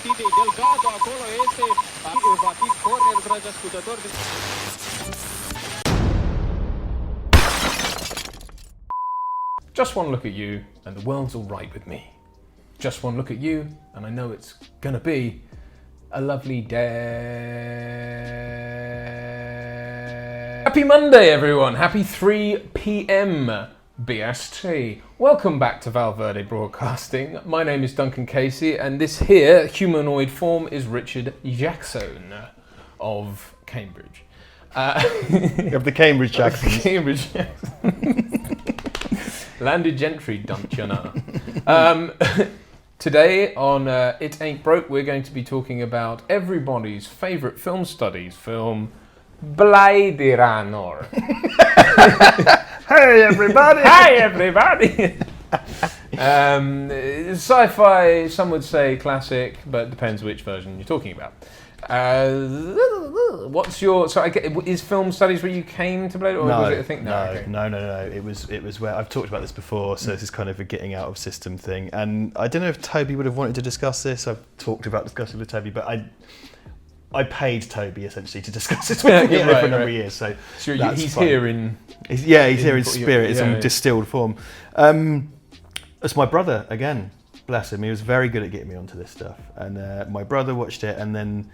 partidei. Delgado acolo este, va fi corner, dragi ascultători. Just one look at you and the world's all right with me. Just one look at you and I know it's gonna be a lovely day. Happy Monday, everyone. Happy 3 p.m. BST. Welcome back to Verde Broadcasting. My name is Duncan Casey and this here humanoid form is Richard Jackson of Cambridge. Of the Cambridge Jacksons. Cambridge Jackson. Landed gentry, don't you know? Today on It Ain't Broke, we're going to be talking about everybody's favourite film studies film, Blade Runner. Hey everybody! Hi everybody! Sci-fi, some would say classic, but it depends which version you're talking about. What's your... So is film studies where you came to Blade, or was it a thing? No. It was where I've talked about this before, so this is kind of a getting out of system thing. And I don't know if Toby would have wanted to discuss this. I've talked about discussing with Toby, but I paid Toby essentially to discuss this with me for a number of years. So he's fine. Here in... He's here in spirit. It's in distilled form. It's my brother again. Bless him. He was very good at getting me onto this stuff. And my brother watched it, and then,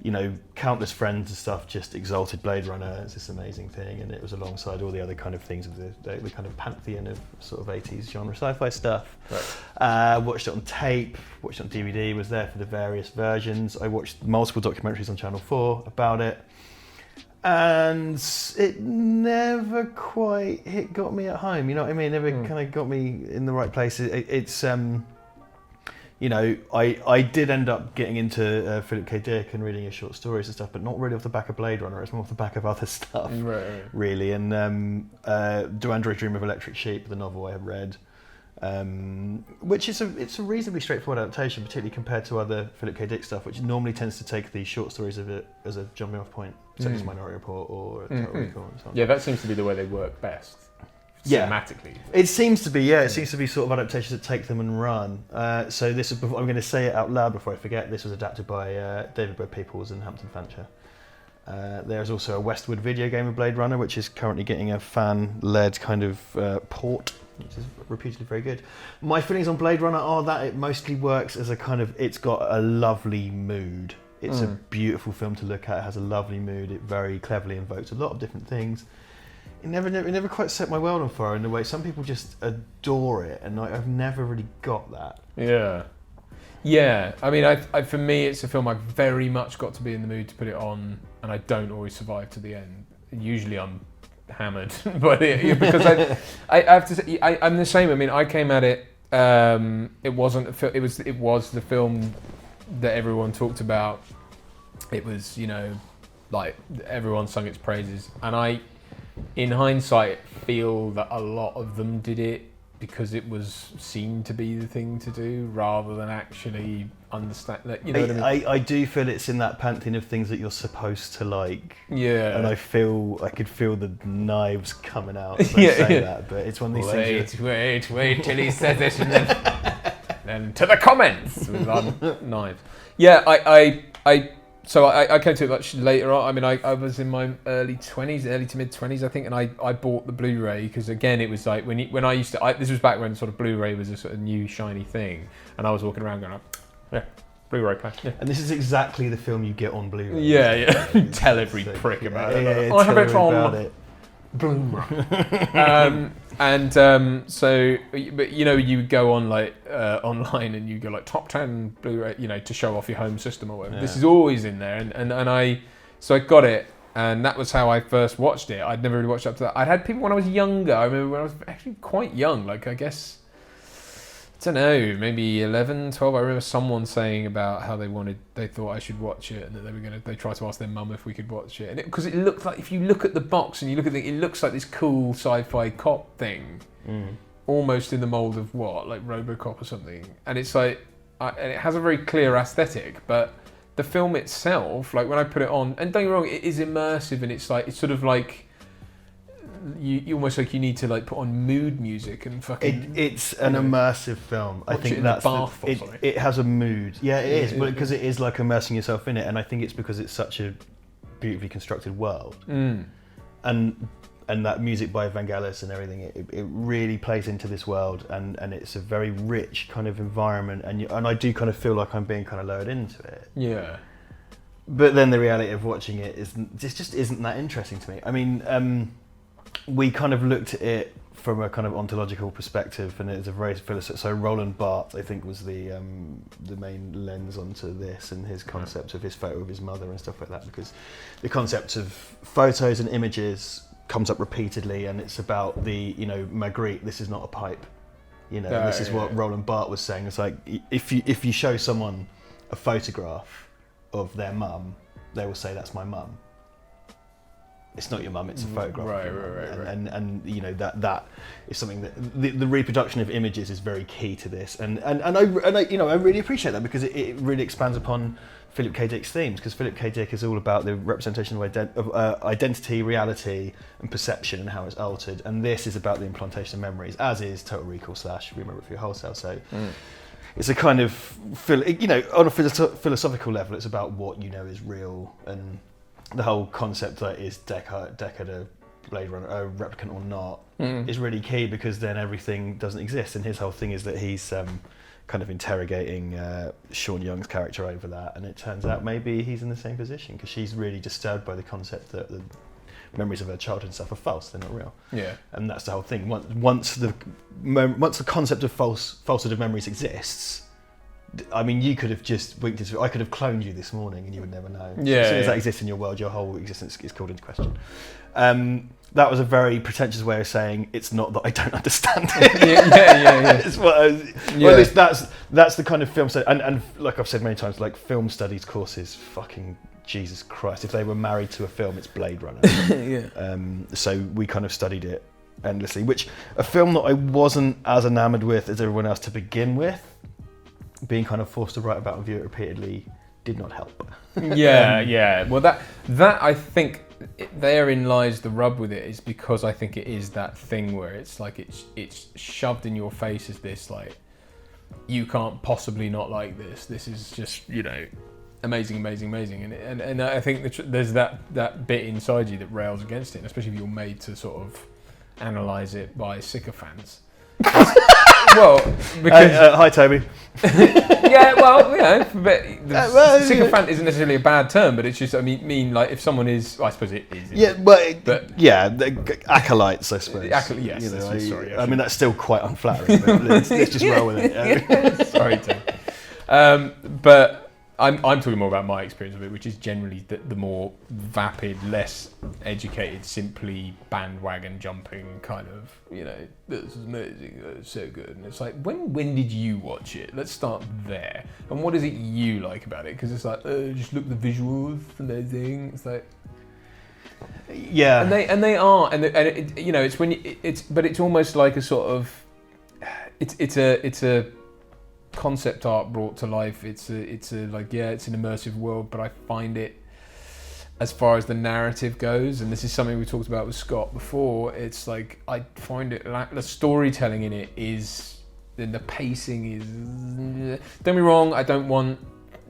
you know, countless friends and stuff just exalted Blade Runner as this amazing thing, and it was alongside all the other kind of things of the kind of pantheon of sort of 80s genre sci-fi stuff. Right. Watched it on tape, watched it on DVD, was there for the various versions. I watched multiple documentaries on Channel 4 about it, and it never quite got me at home, you know what I mean? Never kind of got me in the right place. It's you know, I did end up getting into Philip K. Dick and reading his short stories and stuff, but not really off the back of Blade Runner. It's more off the back of other stuff, really. And Do Androids Dream of Electric Sheep, the novel I have read, which is it's a reasonably straightforward adaptation, particularly compared to other Philip K. Dick stuff, which normally tends to take these short stories of it as a jumping off point, such as Minority Report or Total Recall and so on. Yeah, that seems to be the way they work best. Cinematically. It seems to be, It seems to be sort of adaptations that take them and run. So this is, I'm going to say it out loud before I forget, this was adapted by David Bird Peoples and Hampton Fancher. There's also a Westwood video game of Blade Runner, which is currently getting a fan-led kind of port, which is reputedly very good. My feelings on Blade Runner are that it mostly works as a kind of, it's got a lovely mood. It's a beautiful film to look at, it has a lovely mood, it very cleverly invokes a lot of different things. It never quite set my world on fire in a way. Some people just adore it, and I've never really got that. Yeah. I mean, for me, it's a film I've very much got to be in the mood to put it on, and I don't always survive to the end. Usually, I'm hammered by it because I have to say I'm the same. I mean, I came at it. It wasn't a film. It was the film that everyone talked about. It was, you know, like everyone sung its praises, and I. In hindsight, feel that a lot of them did it because it was seen to be the thing to do rather than actually understand that. You know what I mean? I do feel it's in that pantheon of things that you're supposed to like. Yeah. And I could feel the knives coming out as I say that, but it's one of these things. Wait till he says it, and then to the comments with our knives. Yeah, So I came to it much later on. I mean, I was in my early to mid 20s, I think, and I bought the Blu-ray because, again, it was like when I used to. This was back when sort of Blu-ray was a sort of new shiny thing, and I was walking around going, yeah, Blu-ray player. Yeah. And this is exactly the film you get on Blu-ray. Yeah. Tell every prick about it. I have it on Blu-ray. So, but you know, you go on like online and you go like top 10 Blu-ray, you know, to show off your home system or whatever. Yeah. This is always in there, and I got it, and that was how I first watched it. I'd never really watched up to that. I'd had people when I was younger. I remember when I was actually quite young, like I guess. I don't know, maybe 11, 12. I remember someone saying about how they thought I should watch it, and that they tried to ask their mum if we could watch it, and because it looked like, if you look at the box and you look at it looks like this cool sci-fi cop thing, almost in the mold of like RoboCop or something, and it's like, and it has a very clear aesthetic, but the film itself, like when I put it on, and don't get me wrong, it is immersive, and it's sort of like you almost like you need to like put on mood music and fucking. It's an immersive film. I think that's it has a mood. Yeah, it is, but because it is like immersing yourself in it, and I think it's because it's such a beautifully constructed world, and that music by Vangelis and everything, it really plays into this world, and it's a very rich kind of environment, and I do kind of feel like I'm being kind of lured into it. Yeah. But then the reality of watching it just isn't that interesting to me. I mean, we kind of looked at it from a kind of ontological perspective, and it's a very philosophical. So Roland Barthes, I think, was the main lens onto this, and his concept of his photo of his mother and stuff like that, because the concept of photos and images comes up repeatedly, and it's about the, Magritte, this is not a pipe, and this is what Roland Barthes was saying. It's like if you show someone a photograph of their mum, they will say that's my mum. It's not your mum, it's a photograph. Right. And that is something that the reproduction of images is very key to this, and I really appreciate that, because it really expands upon Philip K. Dick's themes, because Philip K. Dick is all about the representation of identity, reality, and perception, and how it's altered. And this is about the implantation of memories, as is Total Recall / Remember It For Your Wholesale. So it's a kind of, on a philosophical level, it's about what is real, and the whole concept that is Deckard a Blade Runner, a replicant or not, is really key, because then everything doesn't exist. And his whole thing is that he's kind of interrogating Sean Young's character over that, and it turns out maybe he's in the same position, because she's really disturbed by the concept that the memories of her childhood and stuff are false, they're not real. Yeah. And that's the whole thing. Once the concept of falsehood of memories exists, I mean, you could have just winked into it. I could have cloned you this morning and you would never know. Yeah, as soon as that exists in your world, your whole existence is called into question. That was a very pretentious way of saying it's not that I don't understand it. Yeah. It's what well, at least that's the kind of film study, and like I've said many times, like film studies courses, fucking Jesus Christ, if they were married to a film, it's Blade Runner. So we kind of studied it endlessly, which a film that I wasn't as enamoured with as everyone else to begin with, being kind of forced to write about and view it repeatedly, did not help. Well, that I think therein lies the rub with it, is because I think it is that thing where it's like it's shoved in your face as this, like, you can't possibly not like this. This is just, amazing, and I think there's that bit inside you that rails against it, and especially if you're made to sort of analyse it by sycophants. Well, because hi Toby. But sycophant isn't necessarily a bad term, but it's just I mean like if someone is, I suppose it is. Acolytes, I suppose. Yes. Sorry. I mean that's still quite unflattering. But let's just roll with it. Sorry, Tim. But I'm talking more about my experience of it, which is generally the more vapid, less educated, simply bandwagon jumping kind of, this is amazing, it's so good. And it's like, when did you watch it? Let's start there. And what is it you like about it? Because it's like, just look at the visuals, amazing. It's like, yeah. And they are, it's when but it's almost like a sort of, it's a concept art brought to life. It's an immersive world, but I find it, as far as the narrative goes, and this is something we talked about with Scott before, it's like I find it the storytelling in it is, then the pacing is, don't get me wrong, I don't want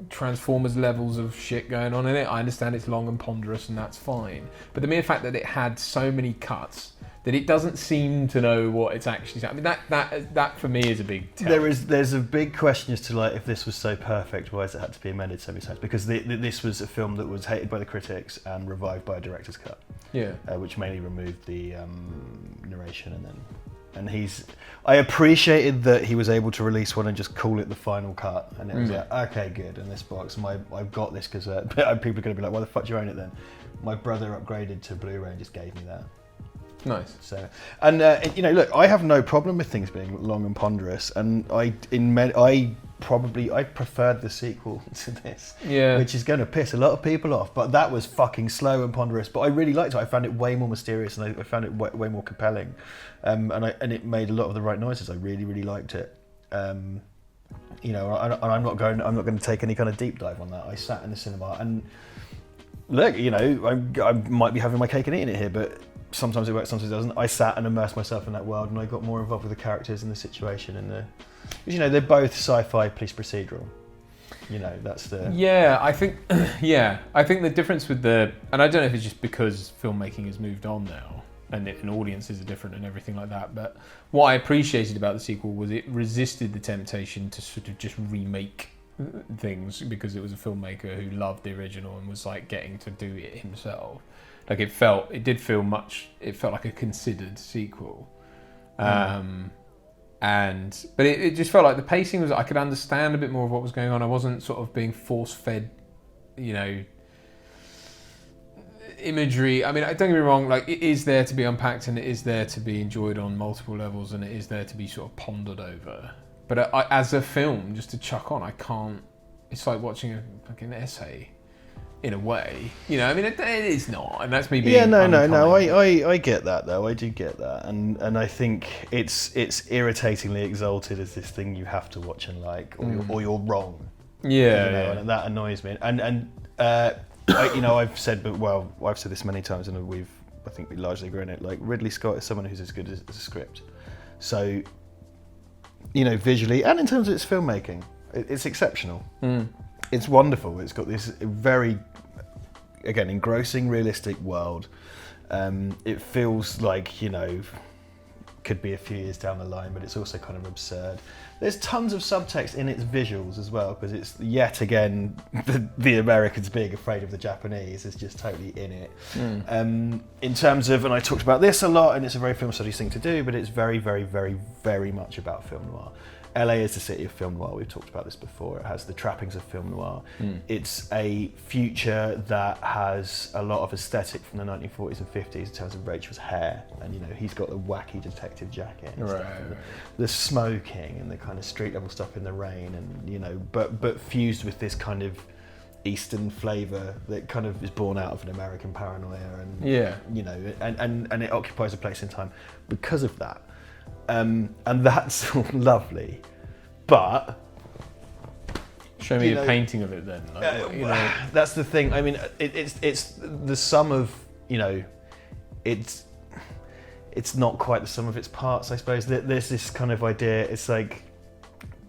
Transformers levels of shit going on in it. I understand it's long and ponderous and that's fine, but the mere fact that it had so many cuts that it doesn't seem to know what it's actually. I mean, that for me is a big tell. There's a big question as to like, if this was so perfect, why has it had to be amended so many times? Because this was a film that was hated by the critics and revived by a director's cut. Yeah. Which mainly removed the narration I appreciated that he was able to release one and just call it the final cut, and it was like, okay, good. And this box, I've got this because people are going to be like, why the fuck do you own it then? My brother upgraded to Blu-ray and just gave me that. Nice. So, and look, I have no problem with things being long and ponderous, and I preferred the sequel to this, which is going to piss a lot of people off. But that was fucking slow and ponderous. But I really liked it. I found it way more mysterious, and I found it way more compelling. And it made a lot of the right noises. I really, really liked it. And I'm not going to take any kind of deep dive on that. I sat in the cinema and look, you know, I might be having my cake and eating it here, but sometimes it works, sometimes it doesn't. I sat and immersed myself in that world, and I got more involved with the characters and the situation, and because, you know, they're both sci-fi police procedural. You know, that's the... Yeah, I think the difference with and I don't know if it's just because filmmaking has moved on now, and audiences are different and everything like that, but what I appreciated about the sequel was it resisted the temptation to sort of just remake things because it was a filmmaker who loved the original and was like getting to do it himself. Like it felt like a considered sequel. But it just felt like the pacing was, I could understand a bit more of what was going on. I wasn't sort of being force-fed, you know, imagery. I mean, don't get me wrong, like it is there to be unpacked and it is there to be enjoyed on multiple levels and it is there to be sort of pondered over. But as a film, just to chuck on, I can't, it's like watching a fucking essay. In a way, you know, I mean, it is not, and that's me being. Yeah, no. I get that though. I do get that, and I think it's irritatingly exalted as this thing you have to watch and like, or you're wrong. Yeah, you know, and that annoys me. And you know, I've said this many times, and I think we largely agree on it. Like Ridley Scott is someone who's as good as a script. So, you know, visually and in terms of its filmmaking, it's exceptional. It's wonderful. It's got this very, again, engrossing, realistic world. It feels like, you know, could be a few years down the line, but it's also kind of absurd. There's tons of subtext in its visuals as well, because it's yet again the Americans being afraid of the Japanese is just totally in it. In terms of, and I talked about this a lot, and it's a very film studies thing to do, but it's very, very, very, very much about film noir. LA is the city of film noir. We've talked about this before. It has the trappings of film noir. It's a future that has a lot of aesthetic from the 1940s and 50s in terms of Rachel's hair, and you know, he's got the wacky detective jacket and stuff, and the smoking and the kind of street level stuff in the rain, and you know, but fused with this kind of Eastern flavour that kind of is born out of an American paranoia, and you know, and it occupies a place in time because of that. And that's lovely, but show me a painting of it then. Like, you know, that's the thing. I mean, it's the sum of, you know, it's not quite the sum of its parts, I suppose. There's this kind of idea. It's like,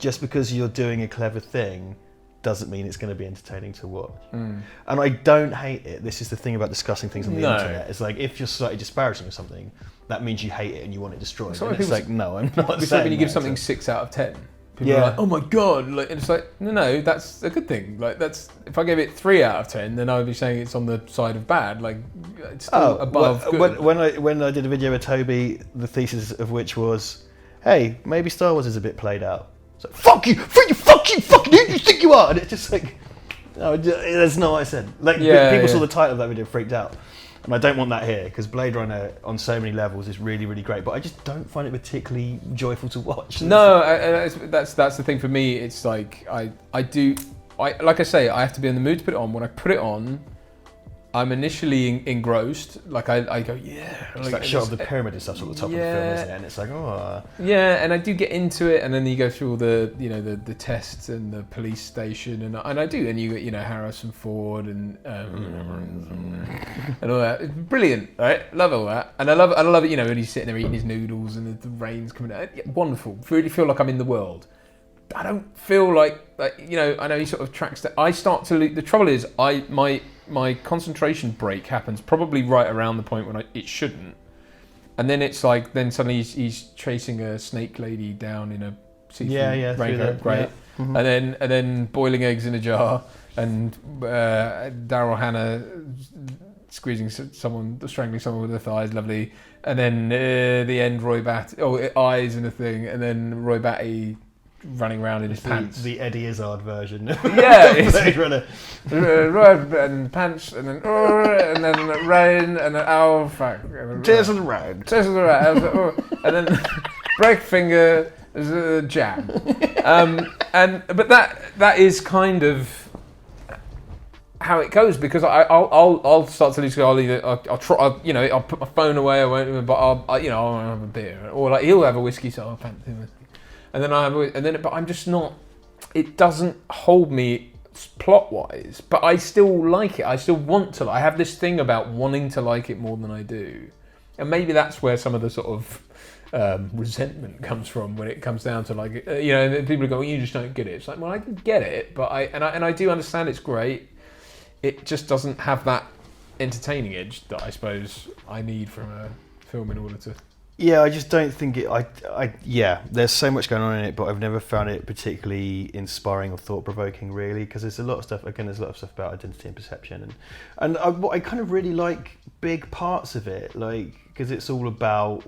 just because you're doing a clever thing doesn't mean it's going to be entertaining to watch. And I don't hate it. This is the thing about discussing things on the internet. It's like, if you're slightly disparaging of something, that means you hate it and you want it destroyed. And it's like, no, I'm not it's saying like when you give that, something 6 out of 10. People are like, oh my God. Like, and it's like, no, that's a good thing. Like, that's, if I gave it 3 out of 10, then I would be saying it's on the side of bad. Like, it's still above good. When I did a video with Toby, the thesis of which was, hey, maybe Star Wars is a bit played out. It's like, fuck you, fucking who do you think you are? And it's just like, no, that's not what I said. Like, people saw the title of that video, freaked out. And I don't want that here, because Blade Runner on so many levels is really, really great, but I just don't find it particularly joyful to watch. No, that's the thing for me. It's like, like I say, I have to be in the mood to put it on. When I put it on, I'm initially engrossed. Like I go, yeah. It's that shot of the pyramid and stuff at the top of the film, isn't it? And it's like, oh. Yeah, and I do get into it, and then you go through all the, you know, the tests and the police station, and I do, and you know, Harrison Ford and all that. It's brilliant, right? Love all that, and I love it. You know, when he's sitting there eating his noodles and the rain's coming out. Yeah, wonderful. Really feel like I'm in the world. I don't feel like you know. I know he sort of tracks that. I start to. The trouble is, my concentration break happens probably right around the point when it shouldn't, and then it's like then suddenly he's chasing a snake lady down in a seafood raincoat, great, and then boiling eggs in a jar, and Daryl Hannah strangling someone with her thighs, lovely, and then the end Roy Batty, eyes and a thing, and then Roy Batty running around in his pants. The Eddie Izzard version. Yeah, and pants, and then rain, and then fuck. Tears of the rain. Tears of the rain. And then break finger, jam. But that is kind of how it goes, because I'll start to lose. I'll try. You know, I'll put my phone away. I won't. But I'll have a beer, or like he'll have a whiskey, so I'll fancy him. And then but I'm just not. It doesn't hold me plot-wise, but I still like it. I still want to. I have this thing about wanting to like it more than I do, and maybe that's where some of the sort of resentment comes from when it comes down to like, people go, well, you just don't get it. It's like, well, I can get it, but I do understand it's great. It just doesn't have that entertaining edge that I suppose I need from a film in order to. Yeah, I just don't think it. There's so much going on in it, but I've never found it particularly inspiring or thought-provoking, really, because there's a lot of stuff. Again, there's a lot of stuff about identity and perception, and I kind of really like big parts of it, like because it's all about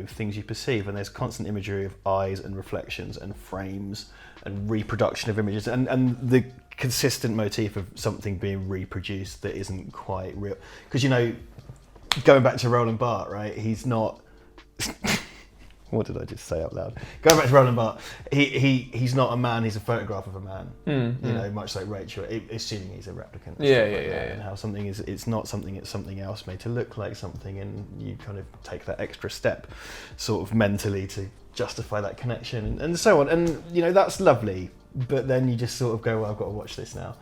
things you perceive, and there's constant imagery of eyes and reflections and frames and reproduction of images, and the consistent motif of something being reproduced that isn't quite real. Because going back to Roland Barthes, right? He's not. What did I just say out loud? Going back to Roland Barthes, he's not a man. He's a photograph of a man. Much like Rachel, assuming he's a replicant. And how something is, it's not something. It's something else made to look like something, and you kind of take that extra step, sort of mentally, to justify that connection, and so on. And that's lovely. But then you just sort of go, well, I've got to watch this now.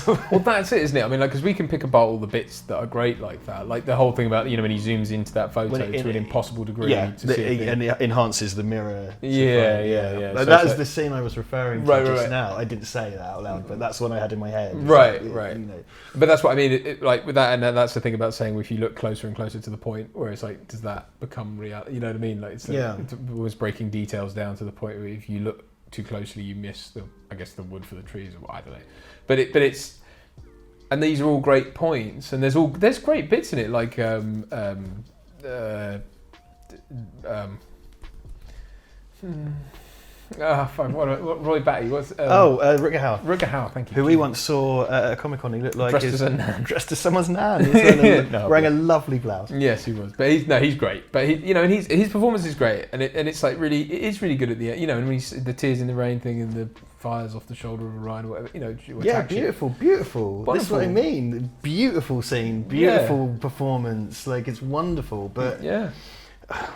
Well, that's it, isn't it? I mean, because we can pick apart all the bits that are great like that, like the whole thing about when he zooms into that photo to an impossible degree. And it enhances the mirror. Yeah. So that is the scene I was referring to just now. I didn't say that out loud, but that's what I had in my head. Right. But that's what I mean. Like with that, and that's the thing about saying if you look closer and closer to the point, where it's like, does that become reality? You know what I mean? Like it's always breaking details down to the point where if you look too closely, you miss the wood for the trees, or I don't know. But it's, and these are all great points, and there's great bits in it, like Roy Batty. Rutger Hauer. Rutger Hauer, thank you. Who we once saw at a Comic-Con. He looked like dressed as someone's nan. He was wearing a lovely blouse. Yes, he was. But he's great. But and his performance is great, and it's like really, it is really good at the end. And when the tears in the rain thing and the fires off the shoulder of Orion, or whatever. Yeah, beautiful. Wonderful. This is what I mean. Beautiful scene, beautiful performance. Like it's wonderful. But yeah.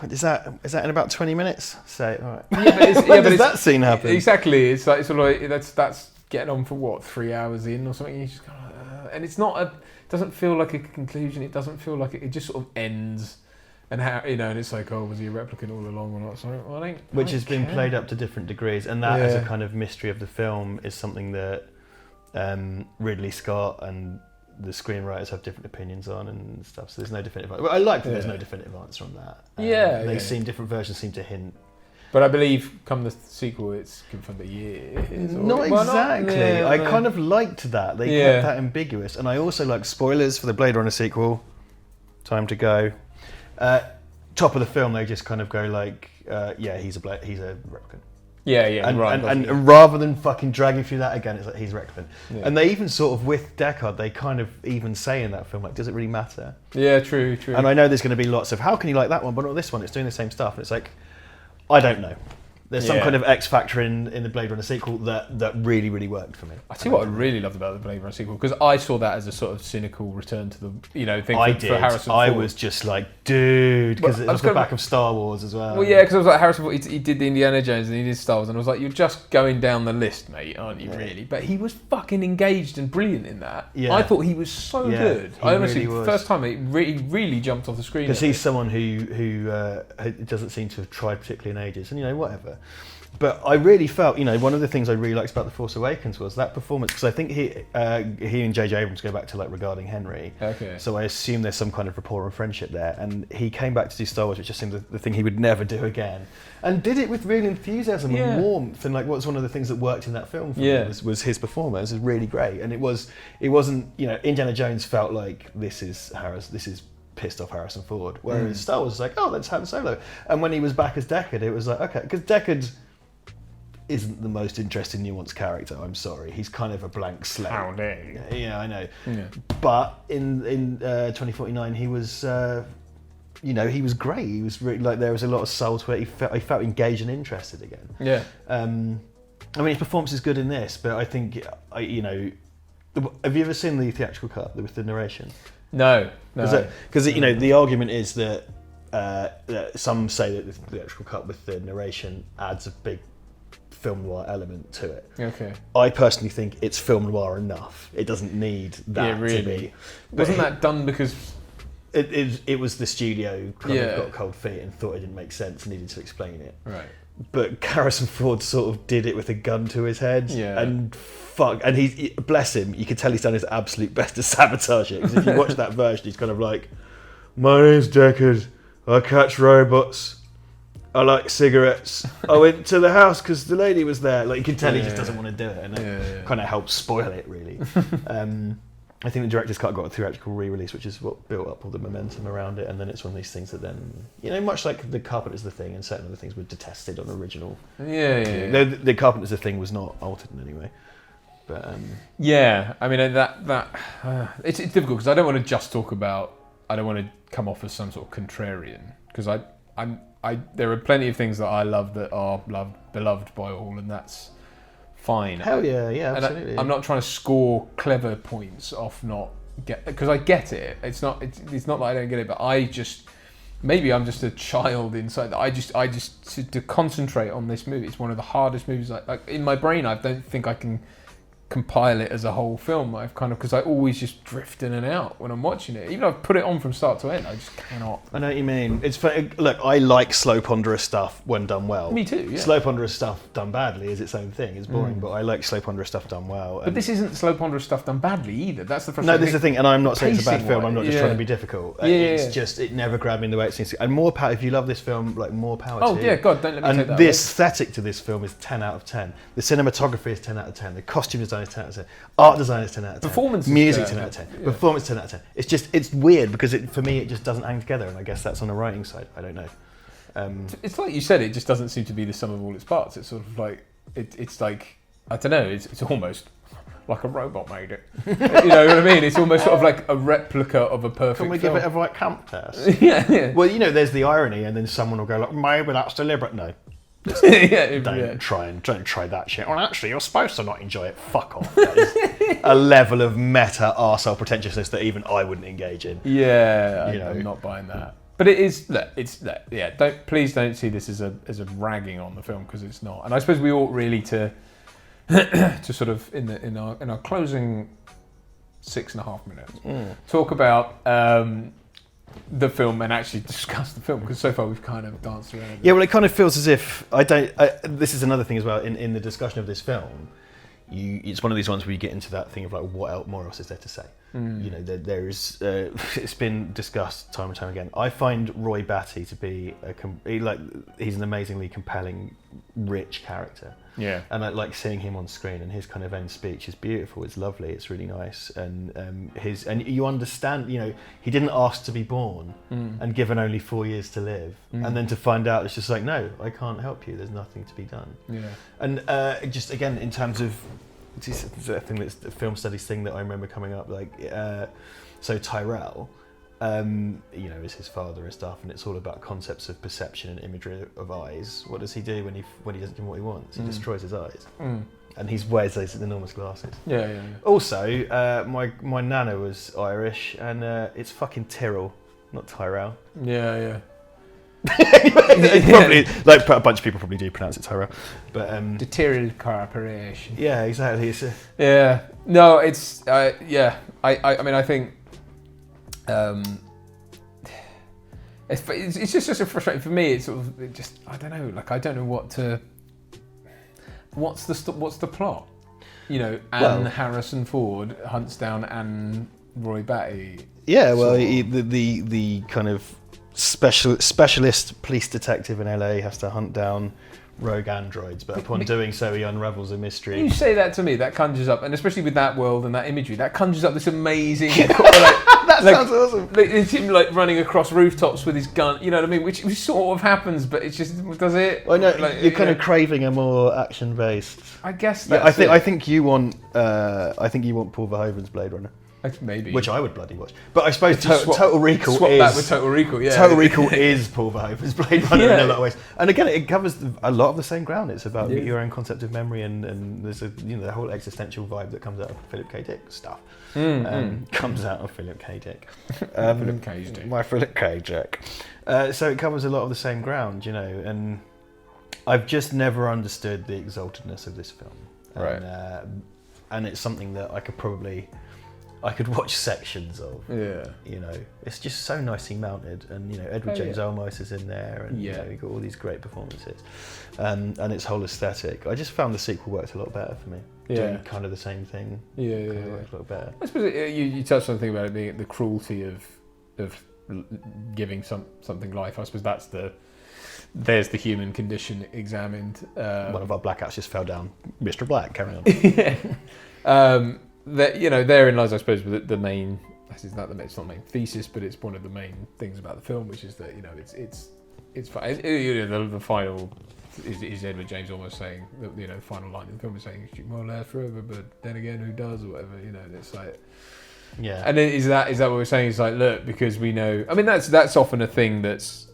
Is that in about 20 minutes? Say, all right. When does that scene happen? Exactly. It's like sort of like that's getting on for what, 3 hours in or something. You just kind of, and it's not doesn't feel like a conclusion. It doesn't feel like it just sort of ends. And how and it's like, oh, was he a replicant all along or not? So which has been played up to different degrees, and that as a kind of mystery of the film is something that Ridley Scott and the screenwriters have different opinions on and stuff. So there's no definitive answer. Well, I like that there's no definitive answer on that. Seem different versions seem to hint. But I believe come the sequel, it's confirmed a year. Not exactly. I kind of liked that. They kept that ambiguous, and I also like spoilers for the Blade Runner sequel. Time to go. Top of the film, they just kind of go like, he's a replicant. And rather than fucking dragging through that again, it's like he's replicant. Yeah. And they even sort of with Deckard, they kind of even say in that film, like, does it really matter? Yeah, true. And I know there's going to be lots of how can you like that one, but not this one? It's doing the same stuff, and it's like, I don't know. There's some kind of X factor in the Blade Runner sequel that really, really worked for me. I tell you what I really loved about the Blade Runner sequel, because I saw that as a sort of cynical return to the thing for Harrison Ford. I was just like, dude, because it was the back of Star Wars as well. Well, yeah, because I was like, Harrison Ford, he did the Indiana Jones and he did Star Wars, and I was like, you're just going down the list, mate, aren't you, really? But he was fucking engaged and brilliant in that. Yeah. I thought he was so good. I honestly, really the first time, he really jumped off the screen. Because he's someone who doesn't seem to have tried particularly in ages, and whatever. But I really felt, one of the things I really liked about The Force Awakens was that performance, because I think he and J.J. Abrams go back to like regarding Henry. Okay. So I assume there's some kind of rapport and friendship there. And he came back to do Star Wars, which just seemed the thing he would never do again. And did it with real enthusiasm and warmth. And like, what's one of the things that worked in that film for me was his performance. It was really great. And it wasn't, Indiana Jones felt like this is pissed off Harrison Ford. Whereas Star Wars was like, oh, let's have Solo. And when he was back as Deckard, it was like, okay, because Deckard isn't the most interesting, nuanced character. I'm sorry, he's kind of a blank slate. How dare you? Yeah, I know. Yeah. But in 2049, he was, he was great. He was really, like, there was a lot of soul to it. He felt engaged and interested again. Yeah. I mean, his performance is good in this, but I think, have you ever seen the theatrical cut with the narration? No. Because the argument is that some say that the theatrical cut with the narration adds a big film noir element to it. Okay. I personally think it's film noir enough. It doesn't need that to be. Wasn't that done because it was the studio kind of Yeah. got cold feet and thought it didn't make sense and needed to explain it. right? But Harrison Ford sort of did it with a gun to his head, Yeah. and he bless him, you can tell he's done his absolute best to sabotage it. Because if you watch that version, he's kind of like, "My name's Deckard. I catch robots. I like cigarettes. I went to the house because the lady was there." Like, you can tell he just doesn't want to do it, and it kind of helps spoil it, really. I think the director's cut got a theatrical re-release, which is what built up all the momentum around it, and then it's one of these things that then, much like The Carpenter's The Thing and certain other things were detested on original. Yeah. The Carpenter's The Thing was not altered in any way. But Yeah, I mean that it's difficult because I don't want to just talk about. I don't want to come off as some sort of contrarian because there are plenty of things that I love that are beloved by all, and that's fine. Hell yeah, absolutely. And I'm not trying to score clever points off because I get it. It's not that I don't get it, but maybe I'm just a child inside. That I just to concentrate on this movie. It's one of the hardest movies. Like in my brain, I don't think I can compile it as a whole film. I've because I always just drift in and out when I'm watching it. Even if I've put it on from start to end, I just cannot. I know what you mean. It's look, I like slow, ponderous stuff when done well. Me too. Yeah. Slow, ponderous stuff done badly is its own thing. It's boring, but I like slow, ponderous stuff done well. But this isn't slow, ponderous stuff done badly either. That's the frustrating No, this is the thing, and I'm not saying it's a bad Pacing film. I'm not just wise, trying to be difficult. Yeah, It's just it never grabbed me in the way it seems to. And more power. If you love this film, like more power. Oh to yeah, you. God, don't let me And take that the away. aesthetic to this film is 10 out of 10. The cinematography is 10 out of 10. The costume design is 10 out of 10. Art design is 10 out of 10. Performance is music good. 10 out of 10. Yeah. Performance 10 out of 10. It's weird because for me it just doesn't hang together, and I guess that's on the writing side. I don't know. It's like you said. It just doesn't seem to be the sum of all its parts. It's sort of like it's like I don't know. It's almost like a robot made it. You know what I mean? It's almost sort of like a replica of a perfect. Can we film. give it a right camp test? yeah. Well, there's the irony, and then someone will go like, "Maybe that's deliberate." No, don't try that shit. Well, actually, you're supposed to not enjoy it. Fuck off. That is a level of meta arsehole pretentiousness that even I wouldn't engage in. Yeah, I'm not buying that. But it is. Yeah. Please don't see this as a ragging on the film because it's not. And I suppose we ought really to sort of in our closing 6.5 minutes talk about the film and actually discuss the film because so far we've kind of danced around it. Yeah, well, it kind of feels as if this is another thing as well in the discussion of this film. It's one of these ones where you get into that thing of like, what more else is there to say? There is. It's been discussed time and time again. I find Roy Batty to be he's an amazingly compelling, rich character. Yeah. And I like seeing him on screen, and his kind of end speech is beautiful. It's lovely. It's really nice, and you understand. He didn't ask to be born and given only 4 years to live, and then to find out it's just like, no, I can't help you. There's nothing to be done. Yeah. And just again in terms of. It's a thing that's a film studies thing that I remember coming up. So Tyrell, is his father and stuff, and it's all about concepts of perception and imagery of eyes. What does he do when he doesn't give him what he wants? He destroys his eyes, and he wears those enormous glasses. Yeah. Also, my nana was Irish, and it's fucking Tyrrell, not Tyrell. Yeah. Probably, like a bunch of people probably do pronounce it Tyrell, but the Tyrrell Corporation. Yeah, exactly. Yeah, no, it's yeah. I mean, I think it's just so frustrating for me. It's sort of I don't know. Like I don't know what to. What's the plot? Anne Harrison Ford hunts down Anne Roy Batty. Yeah, well, the kind of specialist police detective in LA has to hunt down rogue androids, but upon doing so, he unravels a mystery. You say that to me, that conjures up, and especially with that world and that imagery, that conjures up this amazing. That sounds awesome. It's him running across rooftops with his gun. You know what I mean? Which sort of happens, but it's just does it? I know you're kind of craving a more action-based. I guess. I think you want. I think you want Paul Verhoeven's Blade Runner. Maybe. Which I would bloody watch. But I suppose Total Recall swap is... that with Total Recall, yeah. Total Recall is Paul Verhoeven's Blade Runner in a lot of ways. And again, it covers a lot of the same ground. It's about your own concept of memory and there's the whole existential vibe that comes out of Philip K. Dick stuff. Comes out of Philip K. Dick. Philip K. Dick. My Philip K. Dick. So it covers a lot of the same ground, and I've just never understood the exaltedness of this film. Right. And it's something that I could watch sections of. Yeah. You know, it's just so nicely mounted, and you know, Edward James Olmos is in there, and you know, you've got all these great performances, and its whole aesthetic. I just found the sequel worked a lot better for me. Doing kind of the same thing. Worked a lot better. I suppose you touched on something about it being the cruelty of giving something life. I suppose there's the human condition examined. One of our blackouts just fell down. Mr. Black, carry on. That, you know, therein lies, I suppose, the main. It's not the main thesis, but it's one of the main things about the film, which is that, you know, it's fine. You know, the final is Edward James almost saying that, you know, the final line of the film is saying "Shoot more last forever," but then again, who does or whatever, you know. And it's like, yeah. And then is that what we're saying? It's like, look, because we know. I mean, that's often a thing that's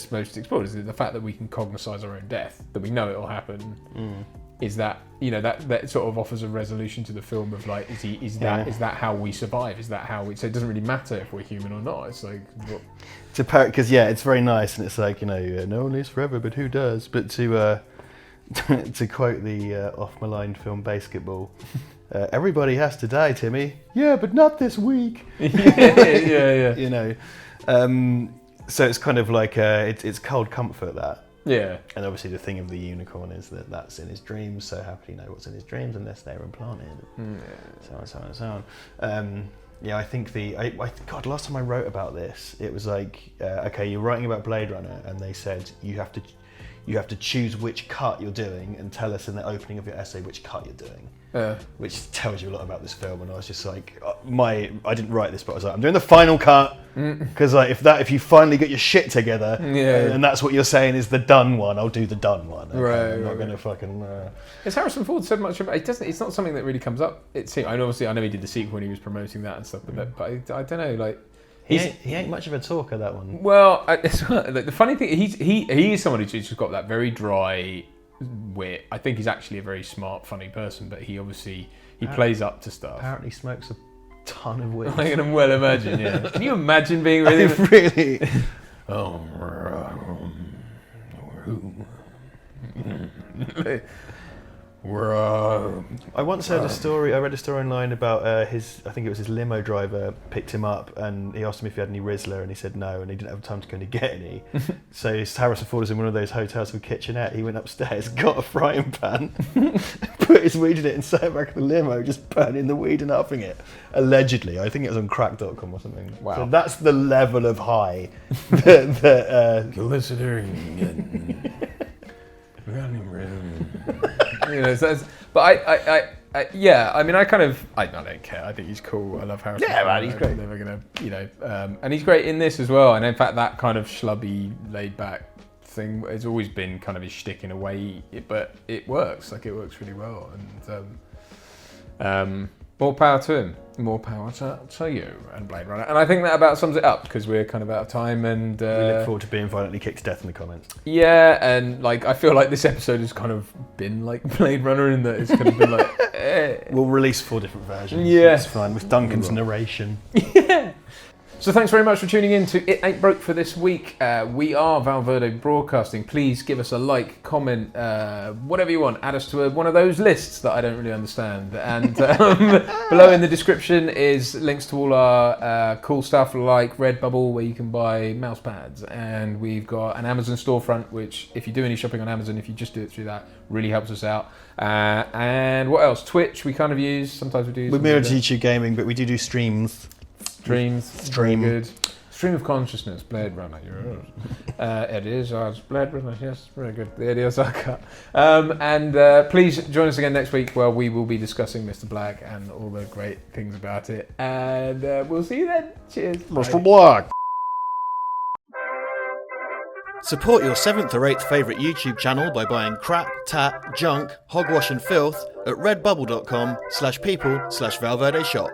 most explored, is the fact that we can cognise our own death, that we know it will happen. Is that, you know, that sort of offers a resolution to the film of like, is that how we survive? Is that how so it doesn't really matter if we're human or not. It's like, because it's very nice, and it's like, you know, no one lives forever, but who does? But to quote the off-maligned film Basketball, everybody has to die, Timmy. Yeah, but not this week. yeah. You know, so it's kind of like it's cold comfort, that. Yeah. And obviously the thing of the unicorn is that's in his dreams, so how can he know what's in his dreams unless they're implanted? So on. Yeah, I think God, last time I wrote about this, it was like, okay, you're writing about Blade Runner, and they said you have to choose which cut you're doing and tell us in the opening of your essay which cut you're doing. Which tells you a lot about this film. And I was just like, I didn't write this, but I was like, I'm doing the final cut, because like if you finally get your shit together, and that's what you're saying is the done one, I'll do the done one. Okay? Right. I'm not going to fucking. Has Harrison Ford said much about it? Doesn't. It's not something that really comes up. Obviously, I know he did the sequel when he was promoting that and stuff, but I don't know, like. He ain't much of a talker, that one. Well, the funny thing, he is someone who's just got that very dry wit. I think he's actually a very smart, funny person, but he plays up to stuff. Apparently smokes a ton of weed. I can well imagine, yeah. Can you imagine being with him? Really? I once heard a story. I read a story online about I think it was his limo driver picked him up, and he asked him if he had any Rizzler, and he said no, and he didn't have time to go and get any. So Harrison Ford was in one of those hotels with a kitchenette. He went upstairs, got a frying pan, put his weed in it, and sat back in the limo, just burning the weed and upping it. Allegedly, I think it was on crack.com or something. Wow. So that's the level of high that glistening. You know, but I mean, I don't care. I think he's cool. I love Harrison. Yeah, man, he's great. I'm never gonna, you know, and he's great in this as well. And in fact, that kind of schlubby, laid back thing has always been kind of his shtick in a way, but it works. Like, it works really well. And more power to him. More power to you and Blade Runner. And I think that about sums it up, because we're kind of out of time, and we look forward to being violently kicked to death in the comments. Yeah, and like, I feel like this episode has kind of been like Blade Runner, in that it's kind of been like We'll release 4 different versions. Yeah. It's fine, with Duncan's narration. Yeah. So thanks very much for tuning in to It Ain't Broke for this week. We are Verde Broadcasting. Please give us a like, comment, whatever you want. Add us to one of those lists that I don't really understand. And below in the description is links to all our cool stuff, like Redbubble, where you can buy mouse pads. And we've got an Amazon storefront, which, if you do any shopping on Amazon, if you just do it through that, really helps us out. And what else? Twitch we kind of use. Sometimes we do. We mirror YouTube gaming, but we do streams. Stream. Good. Stream of consciousness, Blade Runner. It is ours. Blade Runner, yes, very good. The ideas are cut. And please join us again next week, where we will be discussing Mr. Black and all the great things about it. And we'll see you then. Cheers. Mr. Black. Support your 7th or 8th favourite YouTube channel by buying crap, tat, junk, hogwash and filth at redbubble.com/people/Valverde shop.